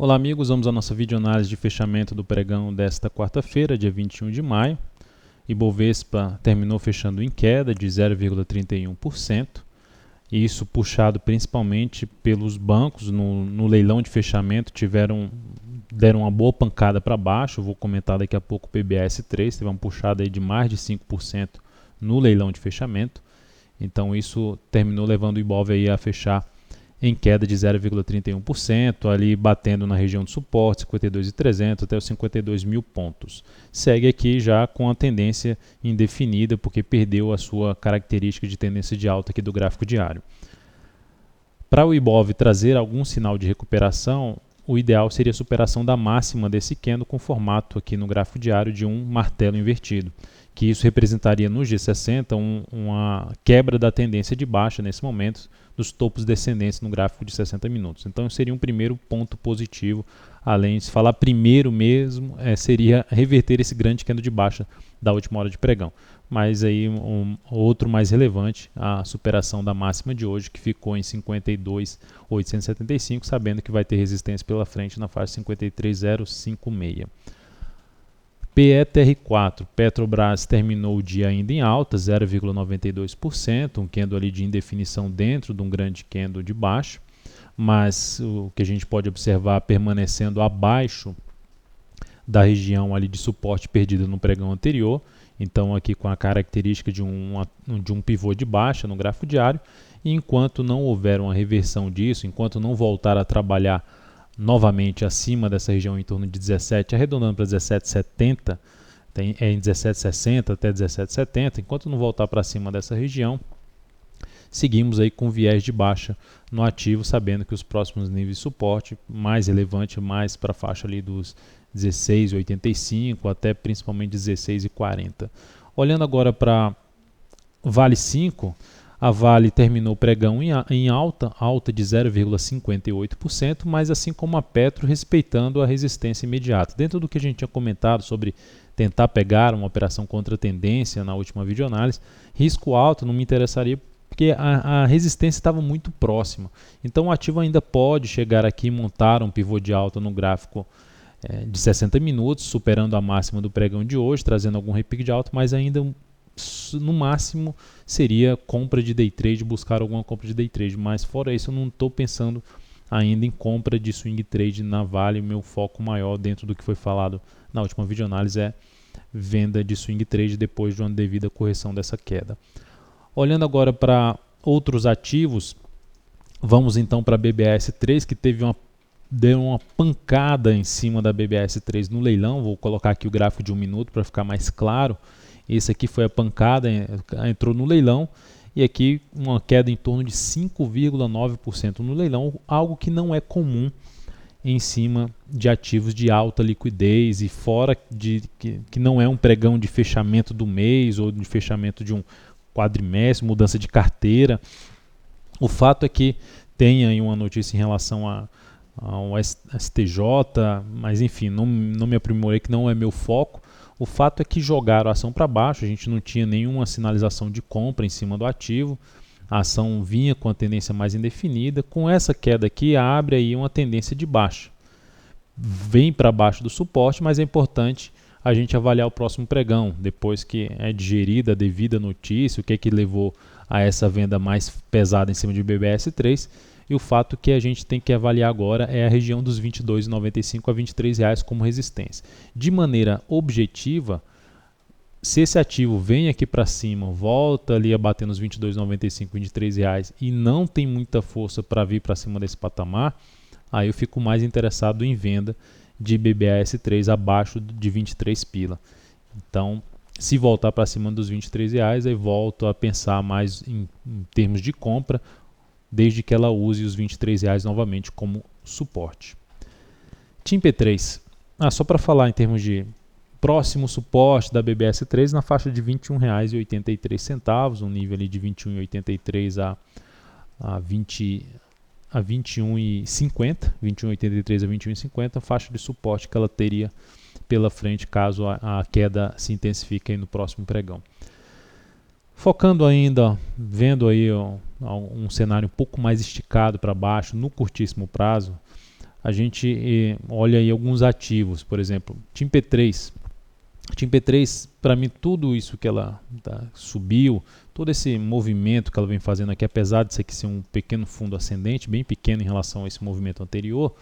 Olá amigos, vamos à nossa videoanálise de fechamento do pregão desta quarta-feira, dia 21 de maio. Ibovespa terminou fechando em queda de 0,31%, e isso puxado principalmente pelos bancos. No leilão de fechamento deram uma boa pancada para baixo. Eu vou comentar daqui a pouco o PBS3, teve uma puxada aí de mais de 5% no leilão de fechamento. Então isso terminou levando o Ibov aí a fechar em queda de 0,31%, ali batendo na região de suporte, 52.300 até os 52 mil pontos. Segue aqui já com a tendência indefinida, porque perdeu a sua característica de tendência de alta aqui do gráfico diário. Para o Ibov trazer algum sinal de recuperação, o ideal seria a superação da máxima desse candle com formato aqui no gráfico diário de um martelo invertido, que isso representaria no G60 uma quebra da tendência de baixa nesse momento dos topos descendentes no gráfico de 60 minutos. Então seria um primeiro ponto positivo. Além de se falar primeiro mesmo, seria reverter esse grande candle de baixa da última hora de pregão. Mas aí outro mais relevante, a superação da máxima de hoje, que ficou em 52.875, sabendo que vai ter resistência pela frente na faixa 53.056. PETR4, Petrobras terminou o dia ainda em alta, 0,92%, um candle ali de indefinição dentro de um grande candle de baixo, mas o que a gente pode observar permanecendo abaixo da região ali de suporte perdida no pregão anterior. Então aqui com a característica de um pivô de baixa no gráfico diário, e enquanto não houver uma reversão disso, enquanto não voltar a trabalhar novamente acima dessa região em torno de 17, arredondando para 17,70, em 17,60 até 17,70, enquanto não voltar para cima dessa região, seguimos aí com viés de baixa no ativo, sabendo que os próximos níveis de suporte, mais relevante, mais para a faixa ali dos 16,85 até principalmente 16,40. Olhando agora para Vale 5, a Vale terminou o pregão em alta de 0,58%, mas assim como a Petro, respeitando a resistência imediata. Dentro do que a gente tinha comentado sobre tentar pegar uma operação contra a tendência na última videoanálise, risco alto não me interessaria, porque a resistência estava muito próxima. Então o ativo ainda pode chegar aqui e montar um pivô de alta no gráfico de 60 minutos, superando a máxima do pregão de hoje, trazendo algum repique de alta, mas ainda no máximo seria compra de day trade, buscar alguma compra de day trade, mas fora isso eu não estou pensando ainda em compra de swing trade na Vale. Meu foco maior dentro do que foi falado na última videoanálise é venda de swing trade depois de uma devida correção dessa queda. Olhando agora para outros ativos, vamos então para a BBS3, que deu uma pancada em cima da BBS3 no leilão. Vou colocar aqui o gráfico de 1 minuto para ficar mais claro. Esse aqui foi a pancada, entrou no leilão, e aqui uma queda em torno de 5,9% no leilão, algo que não é comum em cima de ativos de alta liquidez, e fora que não é um pregão de fechamento do mês ou de fechamento de um quadrimestre, mudança de carteira. O fato é que tem aí uma notícia em relação ao STJ, mas enfim, não me aprimorei, que não é meu foco. O fato é que jogaram a ação para baixo, a gente não tinha nenhuma sinalização de compra em cima do ativo, a ação vinha com a tendência mais indefinida. Com essa queda aqui, abre aí uma tendência de baixa, vem para baixo do suporte, mas é importante a gente avaliar o próximo pregão, depois que é digerida a devida notícia, o que é que levou a essa venda mais pesada em cima de BBS3. E o fato que a gente tem que avaliar agora é a região dos R$ 22,95 a R$ 23 como resistência. De maneira objetiva, se esse ativo vem aqui para cima, volta ali a bater nos R$ 22,95, R$ 23 e não tem muita força para vir para cima desse patamar, aí eu fico mais interessado em venda de BBS3 abaixo de 23 pila. Então, se voltar para cima dos R$ 23, aí volto a pensar mais em termos de compra, desde que ela use os R$ 23 novamente como suporte. TIM-P3, só para falar em termos de próximo suporte da BBS3 na faixa de R$ 21,83, um nível ali de R$ 21,83 a 21,50, 21,83 a 21,50, a faixa de suporte que ela teria pela frente caso a queda se intensifique aí no próximo pregão. Focando ainda, vendo aí um cenário um pouco mais esticado para baixo no curtíssimo prazo, a gente olha aí alguns ativos, por exemplo, TIM P3. TIM P3, para mim, tudo isso que ela subiu, todo esse movimento que ela vem fazendo aqui, apesar de isso aqui ser um pequeno fundo ascendente, bem pequeno em relação a esse movimento anterior,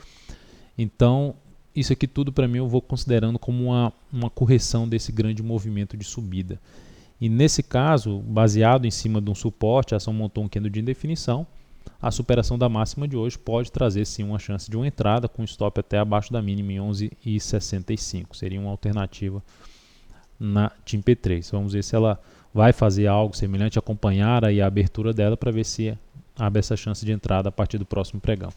então isso aqui tudo para mim eu vou considerando como uma correção desse grande movimento de subida. E nesse caso, baseado em cima de um suporte, a ação montou um candle de indefinição, a superação da máxima de hoje pode trazer sim uma chance de uma entrada com stop até abaixo da mínima em 11,65. Seria uma alternativa na TIM P3. Vamos ver se ela vai fazer algo semelhante, acompanhar aí a abertura dela para ver se abre essa chance de entrada a partir do próximo pregão.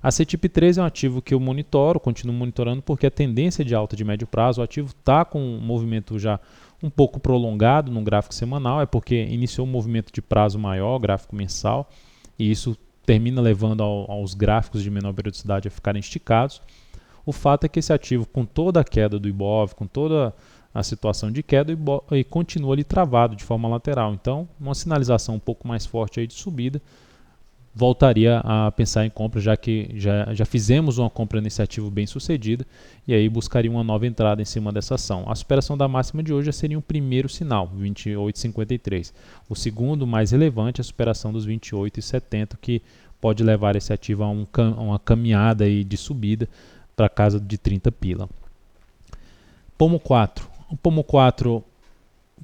A CTIP3 é um ativo que eu monitoro, continuo monitorando porque a tendência de alta de médio prazo, o ativo está com um movimento já um pouco prolongado no gráfico semanal, é porque iniciou um movimento de prazo maior, gráfico mensal, e isso termina levando aos gráficos de menor periodicidade a ficarem esticados. O fato é que esse ativo, com toda a queda do Ibov, com toda a situação de queda, e continua ali travado de forma lateral. Então, uma sinalização um pouco mais forte aí de subida, voltaria a pensar em compra, já que já fizemos uma compra nesse ativo bem sucedida, e aí buscaria uma nova entrada em cima dessa ação. A superação da máxima de hoje já seria um primeiro sinal, 28,53. O segundo, mais relevante, é a superação dos 28,70, que pode levar esse ativo a uma caminhada aí de subida para casa de 30 pila. Pomo 4. O Pomo 4, o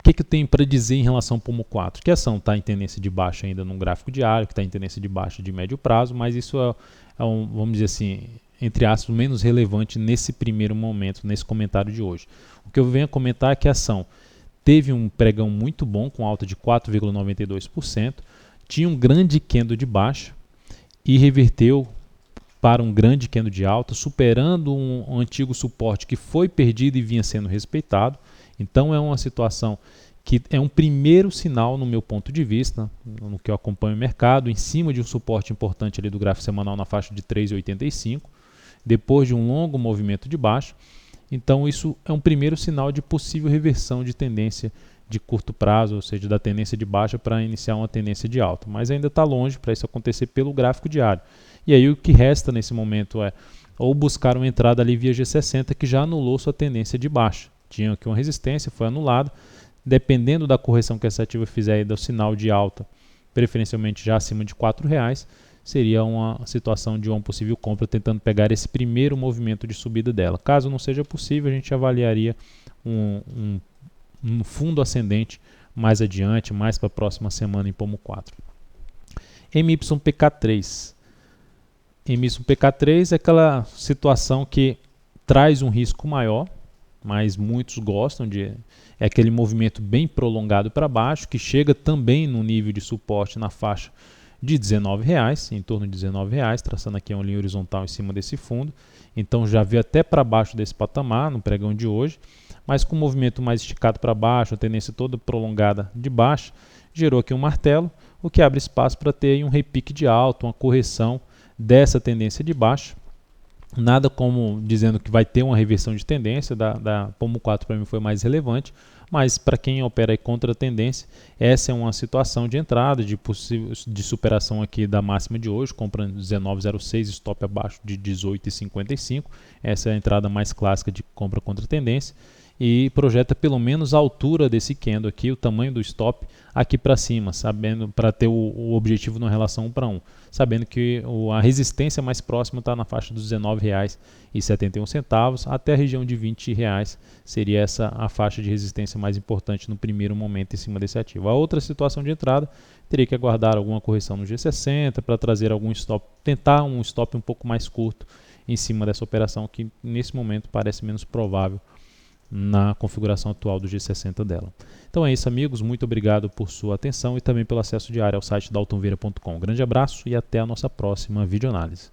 que eu tenho para dizer em relação ao Pomo 4? Que a ação está em tendência de baixa ainda no gráfico diário, que está em tendência de baixa de médio prazo, mas isso é vamos dizer assim, entre aspas, menos relevante nesse primeiro momento, nesse comentário de hoje. O que eu venho a comentar é que a ação teve um pregão muito bom, com alta de 4,92%, tinha um grande candle de baixa e reverteu para um grande candle de alta, superando um antigo suporte que foi perdido e vinha sendo respeitado. Então é uma situação que é um primeiro sinal, no meu ponto de vista, no que eu acompanho o mercado, em cima de um suporte importante ali do gráfico semanal na faixa de 3,85, depois de um longo movimento de baixa. Então isso é um primeiro sinal de possível reversão de tendência de curto prazo, ou seja, da tendência de baixa para iniciar uma tendência de alta. Mas ainda está longe para isso acontecer pelo gráfico diário. E aí o que resta nesse momento é ou buscar uma entrada ali via G60, que já anulou sua tendência de baixa. Tinha aqui uma resistência, foi anulada. Dependendo da correção que essa ativa fizer aí do sinal de alta, preferencialmente já acima de R$4, seria uma situação de uma possível compra, tentando pegar esse primeiro movimento de subida dela. Caso não seja possível, a gente avaliaria um fundo ascendente mais adiante, mais para a próxima semana em Pomo 4. MYPK3. MYPK3 é aquela situação que traz um risco maior, mas muitos gostam de... É aquele movimento bem prolongado para baixo, que chega também no nível de suporte na faixa de R$19, em torno de R$19, traçando aqui uma linha horizontal em cima desse fundo. Então já veio até para baixo desse patamar no pregão de hoje, mas com o movimento mais esticado para baixo, a tendência toda prolongada de baixo, gerou aqui um martelo, o que abre espaço para ter aí um repique de alta, uma correção dessa tendência de baixo. Nada como dizendo que vai ter uma reversão de tendência, da Pomo 4 para mim foi mais relevante, mas para quem opera aí contra a tendência, essa é uma situação de entrada, de superação aqui da máxima de hoje, compra 19,06, stop abaixo de 18,55, essa é a entrada mais clássica de compra contra a tendência, e projeta pelo menos a altura desse candle aqui, o tamanho do stop aqui para cima, sabendo para ter o objetivo na relação 1 para 1, sabendo que a resistência mais próxima está na faixa dos R$19,71 até a região de R$20 seria essa a faixa de resistência mais importante no primeiro momento em cima desse ativo. A outra situação de entrada teria que aguardar alguma correção no G60 para trazer algum stop, tentar um stop um pouco mais curto em cima dessa operação que nesse momento parece menos provável na configuração atual do G60 dela. Então é isso, amigos, muito obrigado por sua atenção e também pelo acesso diário ao site daltonveira.com. Grande abraço e até a nossa próxima videoanálise.